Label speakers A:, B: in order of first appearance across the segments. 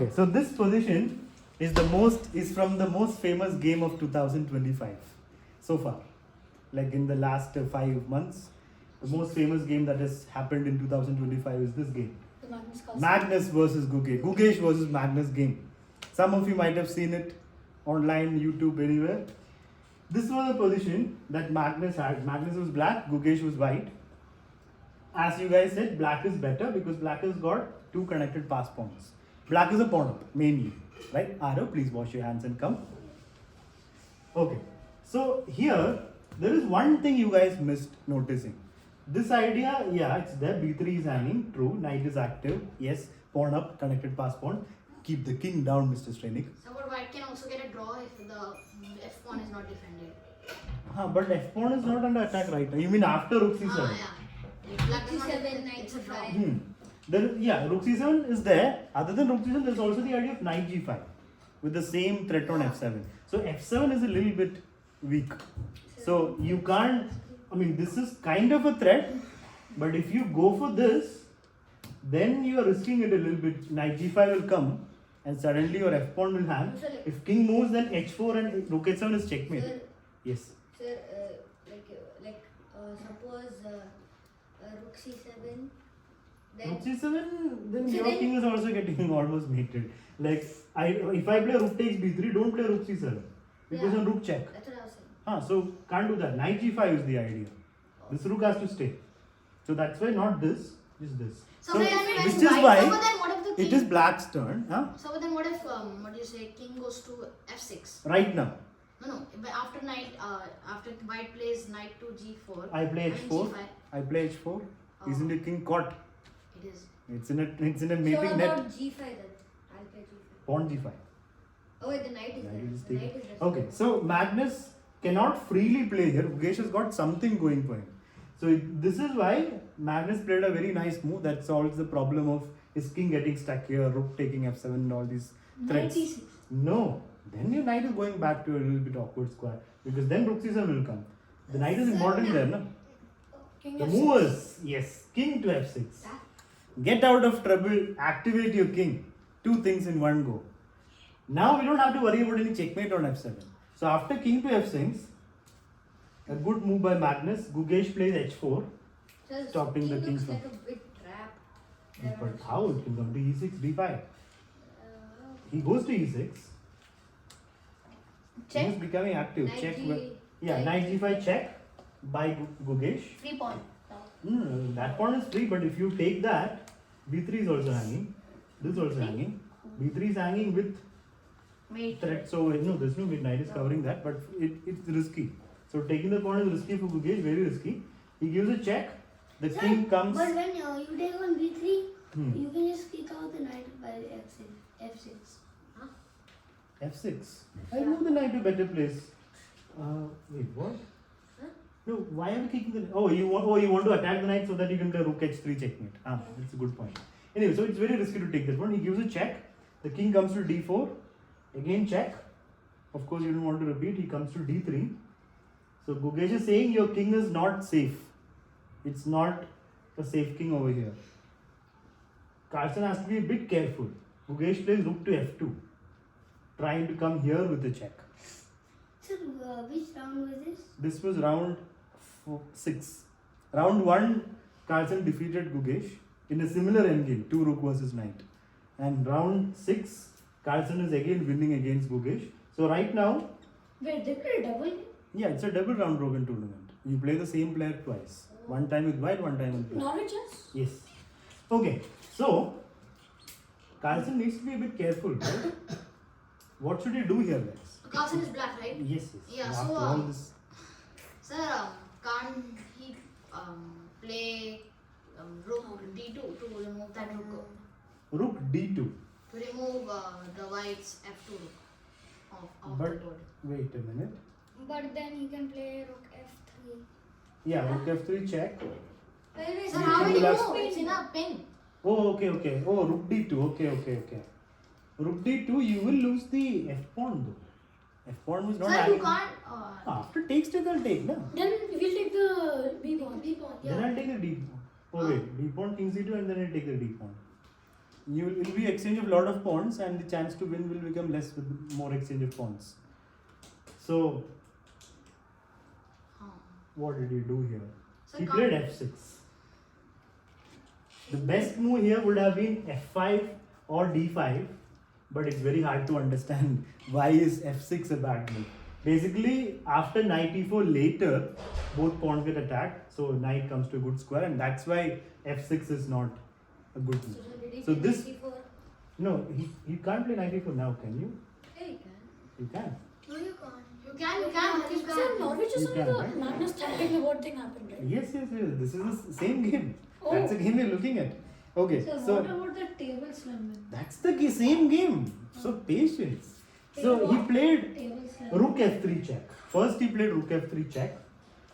A: Okay, so this position is from the most famous game of 2025 so far. Like in the last 5 months, the most famous game that has happened in 2025 is this game.
B: The Magnus Carlsen.
A: Magnus versus Gugesh. Gugesh versus Magnus game. Some of you might have seen it online, YouTube, anywhere. This was a position that Magnus had. Magnus was black, Gugesh was white. As you guys said, black is better because black has got two connected pass pawns. Black is a pawn up, mainly. Right? Arav, please wash your hands and come. Okay. So here, there is one thing you guys missed noticing. This idea, yeah, it's there. B3 is hanging, true. Knight is active, yes. Pawn up, connected pass pawn. Keep the king down, Mr. Strenik.
B: So, but white can also get a draw if the f pawn is not defended.
A: But f pawn is not under attack right now. You mean after rook c7?
B: Yeah. If black is not
C: C7,
B: defended,
C: knight
B: it's a draw.
C: c5.
A: Then, yeah, rook c7 is there. Other than rook c7, there's also the idea of knight g5 with the same threat on f7. So f7 is a little bit weak. So you can't. I mean, this is kind of a threat, but if you go for this, then you are risking it a little bit. Knight g5 will come, and suddenly your f pawn will hang. If king moves, then h4 and rook h7 is checkmate.
C: Sir,
A: Yes.
C: sir, suppose rook c7, then
A: Rook c7, then
C: So
A: your
C: then-
A: king is also getting almost mated. Like if I play rook takes b3, don't play rook c7 because
C: Yeah.
A: on rook check.
C: that's what I was saying.
A: So can't do that. Knight g5 is the idea. This rook has to stay. So that's why not this, just this.
B: So, then
A: which
B: when
A: is
B: white,
A: why
B: so then what if the king?
A: it is black's turn.
B: So then what if what do you say? King goes to f6.
A: Right now,
B: No. But after knight, after white plays knight to g4.
A: I play
B: and
A: h4.
B: g5,
A: I play h4. Isn't the king caught?
B: it is.
A: It's in a
C: So what
A: mating net.
C: about g5 then? I'll play g5.
A: Pawn g5.
C: Oh wait, the knight is
A: Knight
C: there.
A: is
C: The knight
A: taken.
C: is there.
A: Okay, so Magnus cannot freely play here. Gugesh has got something going for him. So this is why Magnus played a very nice move that solves the problem of his king getting stuck here, rook taking f7 and all these threats.
C: 96.
A: No, then your knight is going back to a little bit awkward square because then rook c7 will come. The knight is important there, no?
B: King
A: The
B: f6.
A: move is, yes, king to f6. Get out of trouble, activate your king. Two things in one go. Now we don't have to worry about any checkmate on f7. So after king to f6, a good move by Magnus. Gugesh plays h4.
C: So
A: Stopping the
C: king
A: king
C: looks
A: from-
C: like a bit trap. There
A: But
C: also.
A: how? It can come to e6, d5. He goes to e6.
B: Check.
A: He is becoming active.
C: Knight
A: Check.
C: G-
A: Yeah, knight g5 check by Gugesh.
B: Free pawn.
A: That pawn is free, but if you take that, b3 is also hanging. This is also hanging. b3 is hanging with
B: Mate.
A: threat. So there's no midnight is covering that, but it's risky. So taking the pawn is risky for Gugesh, very risky. He gives a check. The
D: Sir,
A: king comes.
D: But when you take on b3,
A: Hmm.
D: you can just kick out the knight by f6.
A: f6. I move the knight to better place. Wait, what? No, why are we kicking the? You want to attack the knight so that you can play rook h3 checkmate. That's a good point. Anyway, so it's very risky to take this one. He gives a check. The king comes to d4. Again check. Of course, you don't want to repeat. He comes to d3. So Gugesh is saying your king is not safe. It's not a safe king over here. Carlsen has to be a bit careful. Gugesh plays rook to f2, trying to come here with a check.
D: Sir, which round was this?
A: This was round 6. Round 1, Carlsen defeated Gugesh in a similar endgame, 2 rook versus knight. And round 6, Carlsen is again winning against Gugesh. So right now,
C: Wait, they play double?
A: yeah, it's a double round robin tournament. You play the same player twice. One time with white, one time with black.
C: Not with chess?
A: Yes. Okay, so Carlsen needs to be a bit careful, right? What should he do here, guys?
B: Carlsen is black, right?
A: Yes, yes.
B: Yeah,
A: After
B: so,
A: all this,
B: Sir, can't he play rook d2 to remove that rook?
A: rook d2.
B: To remove the white's f2 rook of the
A: But
B: board.
A: wait a minute.
C: But then he can play rook f3.
A: Yeah, rook f3 check.
C: Wait,
B: Sir,
A: You
B: how
A: can
B: will you
A: relax.
B: move? It's in a pin.
A: Oh, okay. Oh, rook d2. Okay. Rook d2, you will lose the f pawn though. F pawn was not
B: Sir, you
A: having.
B: can't.
A: After takes take, I'll take, no?
C: Then we'll take the b pawn.
A: Then I'll take the d pawn. Oh, wait. D pawn, king c2, and then I'll take the d pawn. It will be exchange of lot of pawns, and the chance to win will become less with more exchange of pawns. So, what did he do here?
B: So
A: He
B: can't-
A: played f6. The best move here would have been f5 or d5, but it's very hard to understand why is f6 a bad move. Basically, after knight e4 later, both pawns get attacked, so knight comes to a good square, and that's why f6 is not a good move. So this, no, he can't play knight e4 now, can you?
C: Yeah, you can.
A: You can.
C: No, you can't.
B: You can.
C: Sir, Norwich is
A: You
C: only
A: can,
C: the
A: right?
C: Magnus tactic reward thing happened, right?
A: Yes. This is the same game.
C: Oh.
A: That's the game we're looking at. Okay,
C: Sir,
A: so
C: what about the table slam?
A: that's the same game. So patience. So he played
C: Table slam.
A: rook f3 check. First he played rook f3 check.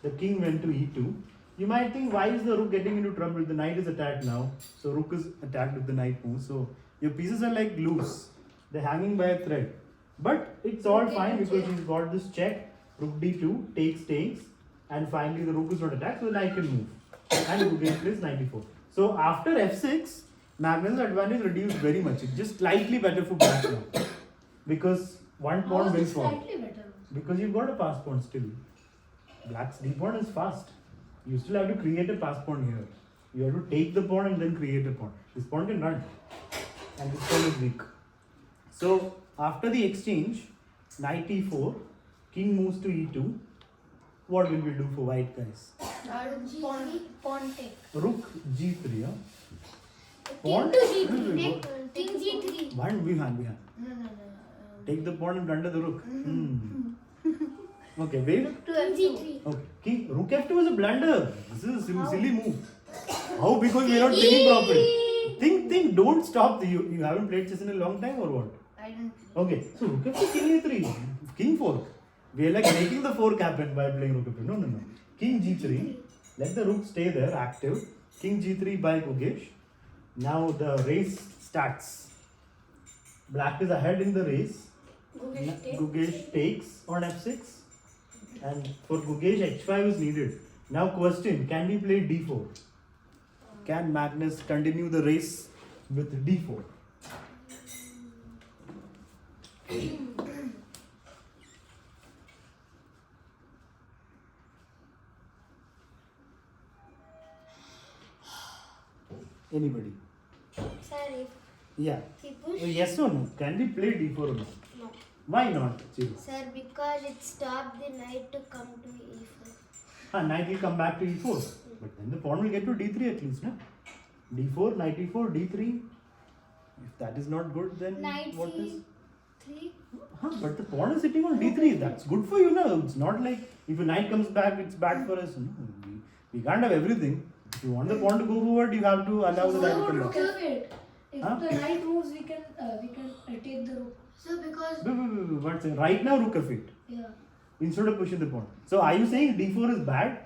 A: The king went to e2. You might think, why is the rook getting into trouble? The knight is attacked now. So rook is attacked with the knight move. So your pieces are like loose. They're hanging by a thread. But it's all
C: Okay,
A: fine because
C: okay.
A: he's got this check. Rook d2 takes. And finally the rook is not attacked. So the knight can move. And Gugesh plays knight e4. So after f6, Magnus' advantage reduced very much. It's just slightly better for black now. Because one
C: How
A: pawn
C: is
A: will
C: this
A: fall.
C: slightly better?
A: Because you've got a pass pawn still. Black's d pawn is fast. You still have to create a pass pawn here. You have to take the pawn and then create a pawn. This pawn can run. And this pawn is weak. So after the exchange, knight e4, king moves to e2. What will we do for white guys?
C: Pawn take.
A: Rook g3. Huh?
C: King
A: Pawn?
C: to g3.
A: King
C: King g3.
A: One behind.
D: No.
A: Take the pawn and run to the rook. Okay, wait.
C: To g3.
A: Okay. King Rook f2 is a blunder. This is a silly move. How? Because we are not thinking properly. Think. Don't stop. You haven't played chess in a long time or what?
D: I don't.
A: Okay. So rook f2, king a3, king fork. We are like making the fork happen by playing rook f2. No. King g3. Let the rook stay there active. King g3 by Gugesh. Now the race starts. Black is ahead in the race. Gugesh takes on f6. And for Gugesh, h5 is needed. Now question, can we play d4? Can Magnus continue the race with d4? Anybody?
C: Sir, if
A: Yeah.
C: he push.
A: Yes or no? Can we play d4 or not?
C: No.
A: Why not? Chiru?
C: Sir, because it stopped the knight to come to e4.
A: Knight will come back to e4. But then the pawn will get to d3 at least, no? d4, knight e4, d3. If that is not good, then
C: Knight
A: what is?
C: c3.
A: But the pawn is sitting on d3. That's good for you now. It's not like if a knight comes back, it's bad for us. No, we can't have everything. If you want the pawn to go forward, you have to allow the knight to come back.
C: If
A: Huh?
C: the knight moves, we can take the rook.
D: So because
A: Wait. One second. Right now, rook f8
C: Yeah.
A: instead of pushing the pawn. So are you saying d4 is bad?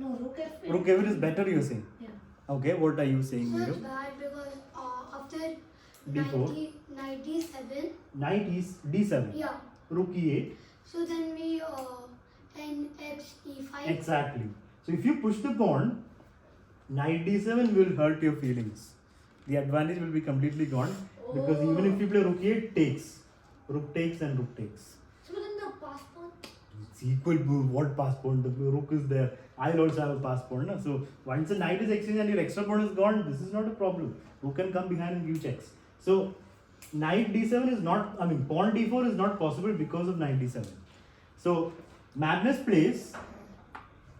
C: No, rook f8.
A: Rook f8 is better, you're saying?
C: Yeah.
A: Okay, what are you saying,
D: so it's
A: Miro?
D: bad because after
A: D4.
D: 97,
A: Knight is d7.
D: yeah.
A: Rook e8.
D: So then we and x e5.
A: Exactly. So if you push the pawn, knight d7 will hurt your feelings. The advantage will be completely gone because even if you play rook e8, takes. Rook takes and rook takes.
C: So then the pass pawn.
A: It's equal to what pass pawn? The rook is there. I'll also have a pass pawn. No? So once the knight is exchanged and your extra pawn is gone, this is not a problem. Rook can come behind and give checks. So knight d7 is not, pawn d4 is not possible because of knight d7. So Magnus plays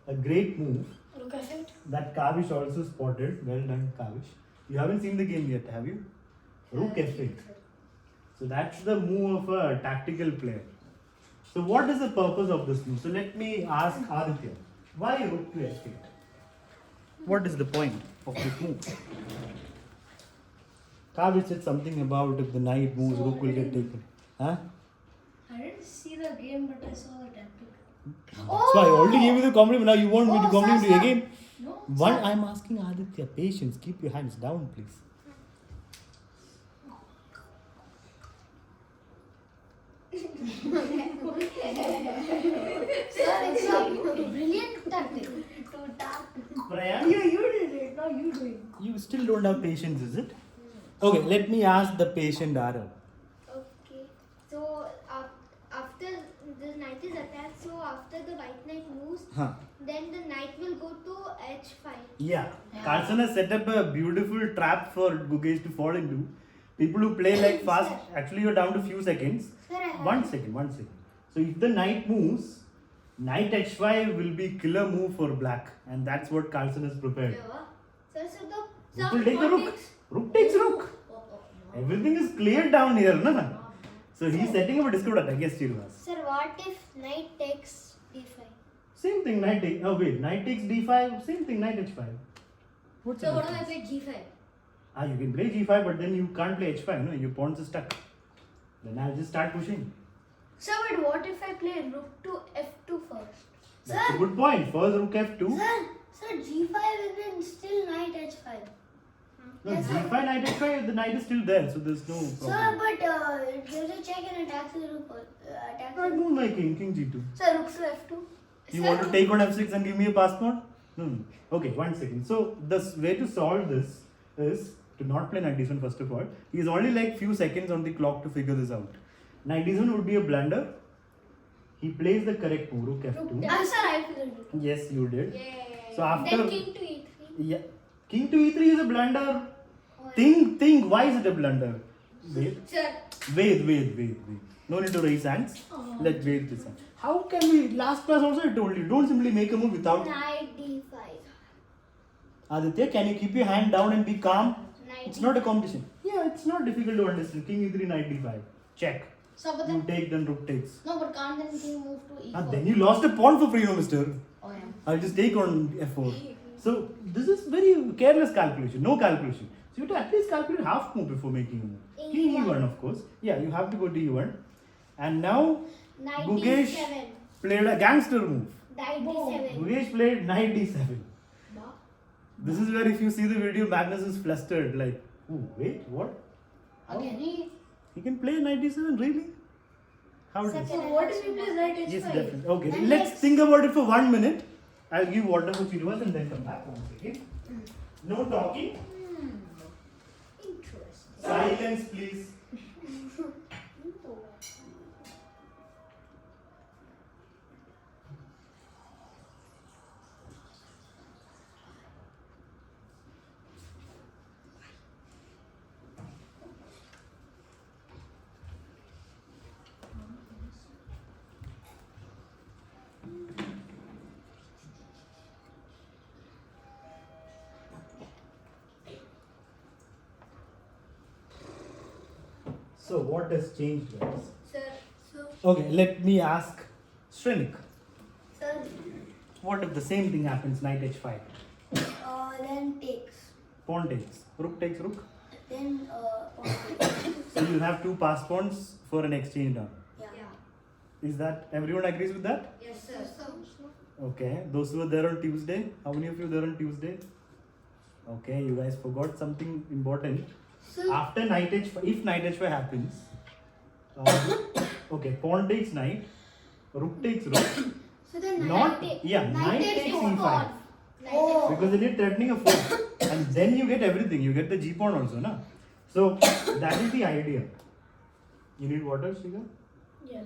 A: a great move
C: Rook f8.
A: that Kavish also spotted. Well done, Kavish. You haven't seen the game yet, have you? Rook f8. So that's the move of a tactical player. So what is the purpose of this move? So let me ask Aditya. Why rook to f8? What is the point of this move? Kavish said something about if the knight moves, rook will get taken. Huh?
C: I didn't see the game, but I saw the tactic.
A: That's why I already gave you the compliment. Now you want me to compliment you again?
C: No.
A: One, I'm asking Aditya, patience. Keep your hands down, please.
C: Sir, it's a brilliant tactic. To tap.
A: Brian,
C: You did it. Now you do it.
A: you still don't have patience, is it? Okay, let me ask the patient Arav.
C: Okay. So after the knight is attacked, so after the white knight moves,
A: Huh.
C: then the knight will go to h5.
A: Yeah.
B: Yeah.
A: Carlson has set up a beautiful trap for Gugesh to fall into. People who play like fast, actually you're down to few seconds.
C: Sir, I have
A: 1 second, 1 second. So if the knight moves, knight h5 will be killer move for black, and that's what Carlson has prepared.
C: Sir, so the
A: Rook will take the rook. Rook takes rook. Everything is cleared down here, na? So he's setting up a discord attack. Yes, Srinivas.
C: Sir, what if knight takes d5?
A: Same thing, knight takes. Oh wait, knight takes d5. Same thing, knight h5. What's the
C: So what if I
A: difference?
C: play g5?
A: Ah, you can play g5, but then you can't play h5. No, your pawns are stuck. Then I'll just start pushing.
C: Sir, but what if I play rook to f2 first?
A: That's a good point. First rook f2.
D: Sir, G5 and then still knight H5.
A: No,
D: Yes, sir.
A: g5, knight h5. The knight is still there, so there's no
D: Sir,
A: problem.
D: but it gives a check and attacks the rook. Attacks
A: I
D: the
A: move my king, king g2.
D: Sir, rook to F2.
A: You want to take on f6 and give me a passport? No. Okay, 1 second. So the way to solve this is to not play knight d7 first of all. He has only like few seconds on the clock to figure this out. Knight d7 would be a blunder. He plays the correct move, rook f2.
D: Sir, I figured it.
A: Yes, you did.
C: Yeah.
A: So after
C: Then king to e3.
A: yeah, king to e3 is a blunder. Think. Why is it a blunder? Wait.
C: Sir,
A: Wait. No need to raise hands. Let's wait this one. How can we? Last class also I told you, don't simply make a move without.
C: knight d5.
A: Aditya, can you keep your hand down and be calm?
C: Knight
A: It's not a competition. Yeah, it's not difficult to understand. King e3, knight d5. Check.
B: So, but
A: You
B: then,
A: take, then rook takes.
B: no, but can't then king move to e4?
A: And then you lost a pawn for free, no, mister.
B: Oh, yeah.
A: I'll just take on f4. So this is very careless calculation, no calculation. So you have to at least calculate half move before making a move. King e1, of course. Yeah, you have to go to e1. And now
C: Knight
A: Gugesh
C: d7.
A: played a gangster move.
C: Knight d7.
A: Gugesh played knight d7. This is where if you see the video, Magnus is flustered. Like, oh, wait, what?
B: Again,
A: He can play knight d7, really? How it is?
C: Second.
D: So what if he plays knight H5?
A: Yes, definitely. Okay,
C: And
A: let's
C: next-
A: think about it for 1 minute. I'll give water for Srinivas and then come back. 1 second. No talking.
C: Interesting.
A: Silence, please. So, what has changed, guys?
C: Sir,
A: Okay, let me ask Srinik.
D: Sir,
A: What if the same thing happens, knight h5?
D: then takes.
A: Pawn takes. Rook takes rook.
D: Then pawn takes.
A: So, you'll have 2 pass pawns for an exchange down.
D: Yeah.
A: Is that, everyone agrees with that?
C: Yes, sir.
A: Okay, those who were there on Tuesday, how many of you were there on Tuesday? Okay, you guys forgot something important.
D: So,
A: After knight h5, if knight h5 happens, okay, pawn takes knight, rook takes rook,
D: so then
A: not,
D: knight
A: knight takes e5.
C: pawn.
D: Oh.
A: Because then you're threatening a four, and then you get everything, you get the g pawn also, na? So, that is the idea. You need water, Shiga?
D: Yes.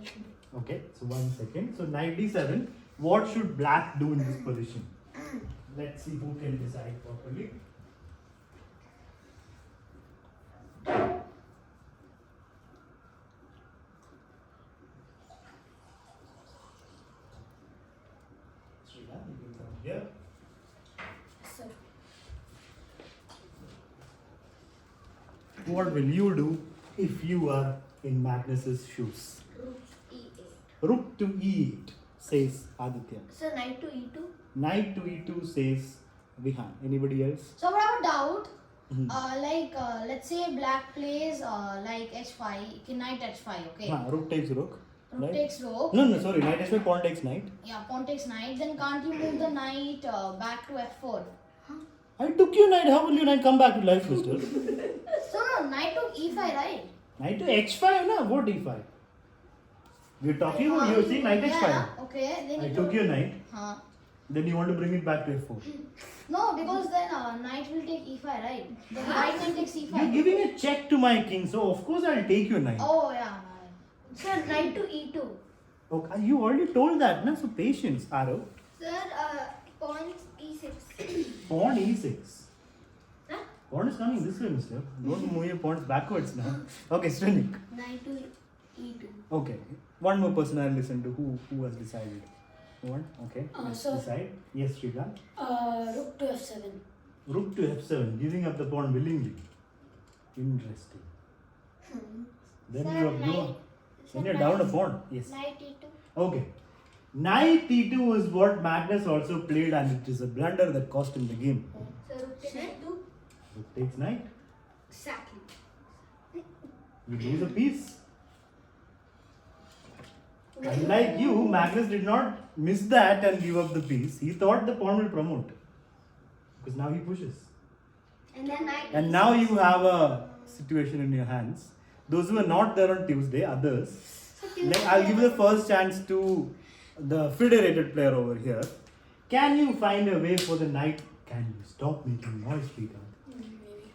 A: Okay, so 1 second. So, knight d7, what should black do in this position? Let's see who can decide properly. Shiva, you can come here.
D: Sir.
A: What will you do if you are in Magnus's shoes?
C: Rook e8.
A: Rook to e8, says Aditya.
D: So knight to E2.
A: Knight to e2, says Vihan. Anybody else?
B: So, what I have a doubt.
A: Mhm.
B: Let's say black plays like h5, knight h5, okay?
A: Rook takes rook.
B: Rook
A: Right?
B: takes rook.
A: No, sorry. Knight h5, pawn takes knight.
B: Yeah, pawn takes knight. Then can't you move the knight back to f4?
A: I took your knight. How will your knight come back to life, mister?
B: So no, knight took e5, right?
A: Knight to h5, na? What e5? We're talking about, you're saying knight h5.
B: Yeah, okay. Then
A: I
B: you
A: took your knight.
B: Huh.
A: Then you want to bring it back to f4.
B: No, because then knight will take e5, right? The white knight takes e5.
A: You're giving a check to my king, so of course I'll take your knight.
B: Oh yeah.
C: Sir, knight to e2.
A: Okay, you already told that, na? So patience, Arav.
C: Sir, pawn e6.
A: Pawn e6.
C: Huh?
A: Pawn is coming this way, mister. Don't move your pawns backwards now. Okay, Srinik.
D: Knight to e2.
A: Okay. One more person I'll listen to. Who has decided? One? Okay. Let's
D: so-
A: decide. Yes, Srikanth.
D: Rook to f7.
A: Rook to f7, giving up the pawn willingly. Interesting. Then
C: Sir,
A: you have
C: knight.
A: then you're down a pawn. Yes.
C: Knight e2.
A: Okay. Knight e2 was what Magnus also played, and it is a blunder that cost him the game.
C: Sir, rook to knight.
A: Rook takes knight.
C: Exactly.
A: You lose a piece. Unlike you, Magnus did not miss that and give up the piece. He thought the pawn will promote. Because now he pushes.
C: And then knight
A: And now you have a situation in your hands. Those who were not there on Tuesday, others. I'll give you the first chance to the federated player over here. Can you find a way for the knight? Can you stop making noise, Peter?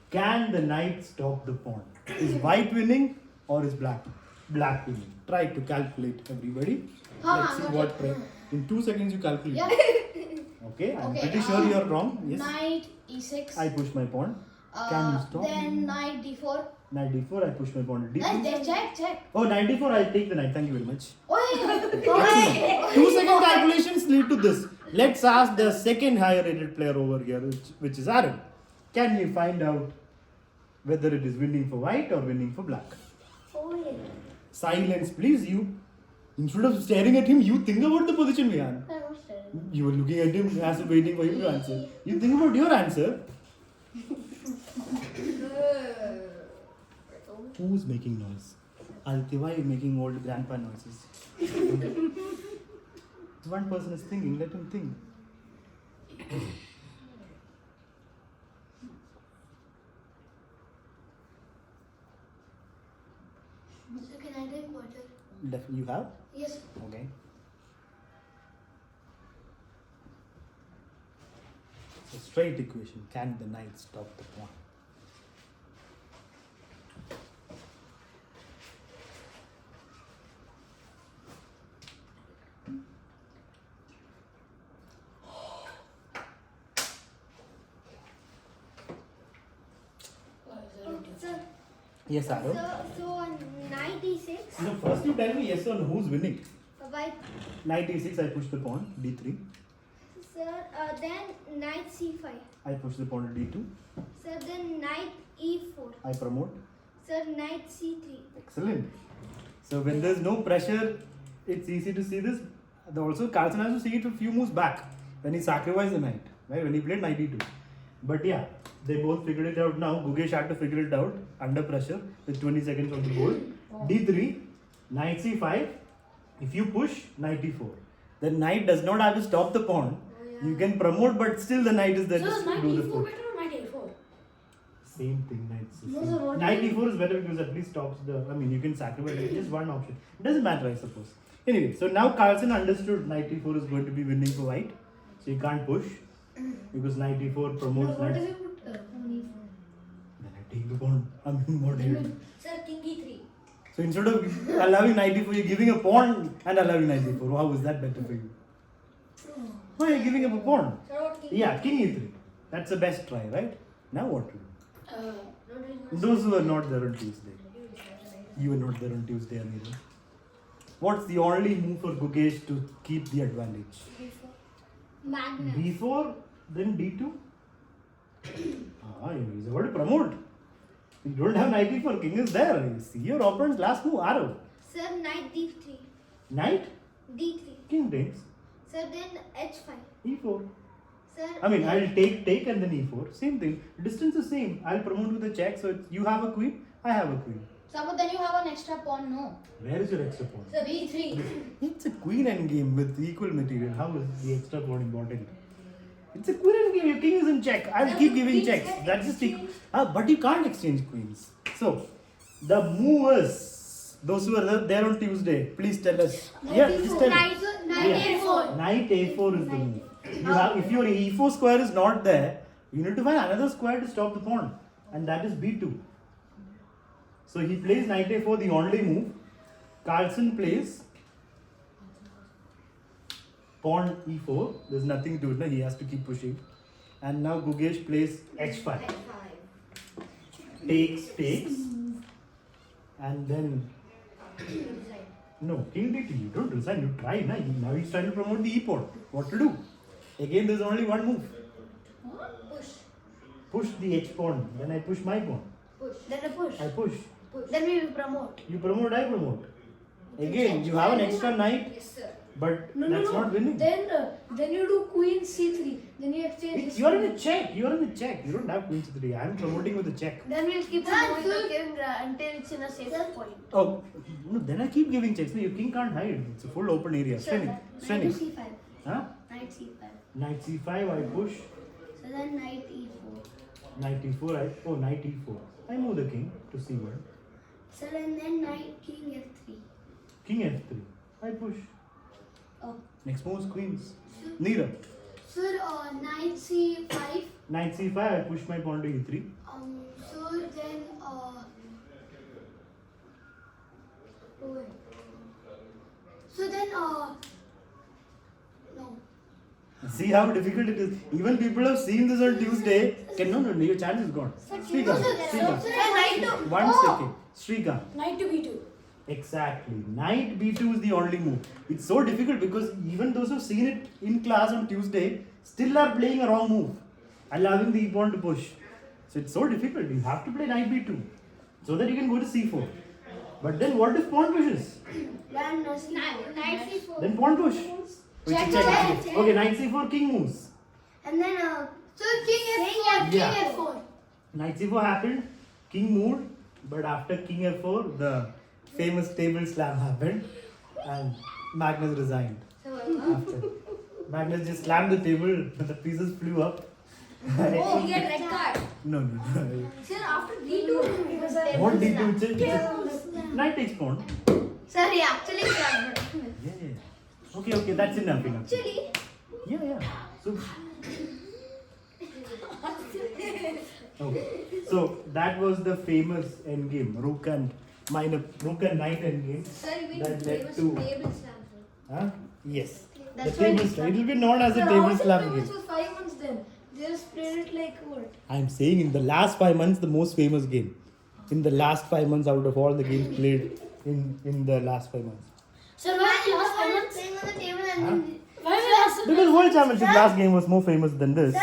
A: Can the knight stop the pawn? Is white winning or is black winning? Try to calculate, everybody. Let's see what. In 2 seconds you calculate.
B: Yeah.
A: Okay, I'm
B: Okay,
A: pretty sure you're wrong. Yes.
B: Knight e6.
A: I push my pawn. Can you stop?
B: Then knight d4.
A: Knight d4, I push my pawn to
B: Let's
A: d3.
B: check.
A: Oh, knight d4, I'll take the knight. Thank you very much.
B: Oh,
A: 2 second calculations lead to this. Let's ask the second higher rated player over here, which is Aaron. Can you find out whether it is winning for white or winning for black?
C: Oh, yeah.
A: Silence, please. You, instead of staring at him, you think about the position we are.
C: I'm not sure.
A: You were looking at him as if waiting for him to answer. You think about your answer. Who's making noise? Alti, why are you making old grandpa noises? One person is thinking, let him think.
D: So can I drink water?
A: You have?
D: Yes.
A: Okay. So straight equation. Can the knight stop the pawn?
C: Sir,
A: Yes, Aro.
C: so on knight e6,
A: No, first you tell me yes or no, who's winning.
C: white.
A: Knight e6, I push the pawn, d3.
C: Sir, then knight c5.
A: I push the pawn to d2.
C: Sir, then knight e4.
A: I promote.
C: Sir, knight c3.
A: Excellent. So when there's no pressure, it's easy to see this. Also, Carlsen has to see it a few moves back when he sacrificed the knight, right? When he played knight e2. But yeah, they both figured it out now. Gugesh had to figure it out under pressure with 20 seconds on the board. d3, knight c5. If you push, knight e4. The knight does not have to stop the pawn. You can promote, but still the knight is there
D: So
A: to
D: is knight
A: do the
D: e4
A: push.
D: better or knight a4?
A: Same thing, knight
D: No,
A: c6.
D: sir, what
A: Knight
D: do you-
A: e4 is better because at least stops the. I mean, you can sacrifice it. Just one option. It doesn't matter, I suppose. Anyway, so now Carlsen understood knight e4 is going to be winning for white. So you can't push because knight e4
D: No,
A: promotes
D: what
A: knight.
D: if you put pawn e4?
A: Then I take the pawn. I mean, what do you do?
C: Sir, king e3.
A: So instead of allowing knight e4, you're giving a pawn and allowing knight e4. How is that better for you? Why are you giving up a pawn?
C: Sir, what king?
A: Yeah, king e3. That's the best try, right? Now what to do?
D: No,
A: Those who were not there on Tuesday. You were not there on Tuesday, Anila. What's the only move for Gugesh to keep the advantage?
C: Magnus.
A: b4, then d2? He's about to promote. You don't have knight e4, king is there. You see your opponent's last move, arrow.
C: Sir, knight d3.
A: Knight,
C: d3.
A: king takes,
C: Sir, then h5.
A: e4.
C: Sir,
A: I mean, I'll take and then e4. Same thing. Distance is same. I'll promote with a check. So you have a queen, I have a queen.
B: So, but then you have an extra pawn, no?
A: Where is your extra pawn?
B: So b3.
A: It's a queen end game with equal material. How is the extra pawn important? It's a queen end game. Your king is in check. I'll keep giving checks. That's just but you can't exchange queens. So the move is Those who are there on Tuesday, please tell us. Yeah, just tell us.
C: A4.
A: Knight A4 is the move. If your E4 square is not there, you need to find another square to stop the pawn, and that is B2. So he plays Knight A4, the only move. Carlsen plays pawn E4. There's nothing to it, no? He has to keep pushing. And now Gugesh plays H5. Takes, and then no, king D2. You don't resign. You try, na? Now he's trying to promote the E pawn. What to do? Again, there's only one move. Push the H pawn. Then I push my pawn.
D: Then a push.
A: I push.
D: Then we will promote.
A: You promote, I promote. Again, you have an extra knight,
B: Yes, sir.
A: but
D: No,
A: that's not winning.
D: Then you do queen c3. Then you exchange. this
A: You are in
D: queen.
A: a check. You are in a check. You don't have queen c3. I am promoting with a check.
D: Then we'll keep
C: Sir,
D: promoting
C: sir.
D: the king until it's in a safe point.
A: Oh, no, then I keep giving checks. No, your king can't hide. It's a full open area.
D: Sir,
A: Straining.
D: knight to
A: Straining.
D: c5.
A: Huh?
D: Knight c5.
A: Knight c5, I push.
D: So then knight e4.
A: Knight e4, knight e4. I move the king to c1.
D: So then knight king f3.
A: King f3. I push.
D: Oh.
A: Next move is queens. Neera.
C: Sir, knight c5.
A: Knight c5, I push my pawn to e3.
C: So then, wait. So then, no.
A: See how difficult it is. Even people have seen this on Tuesday. No, your chance is gone. Srikant.
C: Knight
A: One second. Srikant.
D: Knight to b2.
A: Exactly. Knight b2 is the only move. It's so difficult because even those who've seen it in class on Tuesday still are playing a wrong move, allowing the e pawn to push. So it's so difficult. You have to play knight b2 so that you can go to c4. But then what if pawn pushes?
D: Then c4.
C: Knight c4.
A: Then pawn push. Wait, check. Okay, knight c4, king moves.
D: And then
C: So king f4.
A: Yeah.
C: King f4.
A: Knight c4 happened, king moved, but after king f4, the famous table slam happened, and Magnus resigned. After Magnus just slammed the table, but the pieces flew up.
B: Oh, he had red card.
A: No.
B: Sir, after D2.
A: What did you say? Knight takes pawn.
B: Sir, he actually grabbed it.
A: Yeah. Okay, that's enough.
C: Actually,
A: Yeah. So. Okay. So that was the famous endgame, rook and knight endgame.
B: Sir, we
A: That led
B: famous
A: to-
B: table slam.
A: Huh? Yes.
B: That's
A: the table slam. It will be known as a
D: Sir,
A: table
D: how is it
A: slam
D: famous
A: game.
D: for 5 months then? They just played it like what?
A: I'm saying in the last 5 months, the most famous game. In the last 5 months, out of all the games played in the last 5 months.
D: Sir, why the last 5 months?
C: playing on the table and
A: Huh?
C: then.
D: Why the last
A: Because World Championship last game was more famous than this.
C: Sir,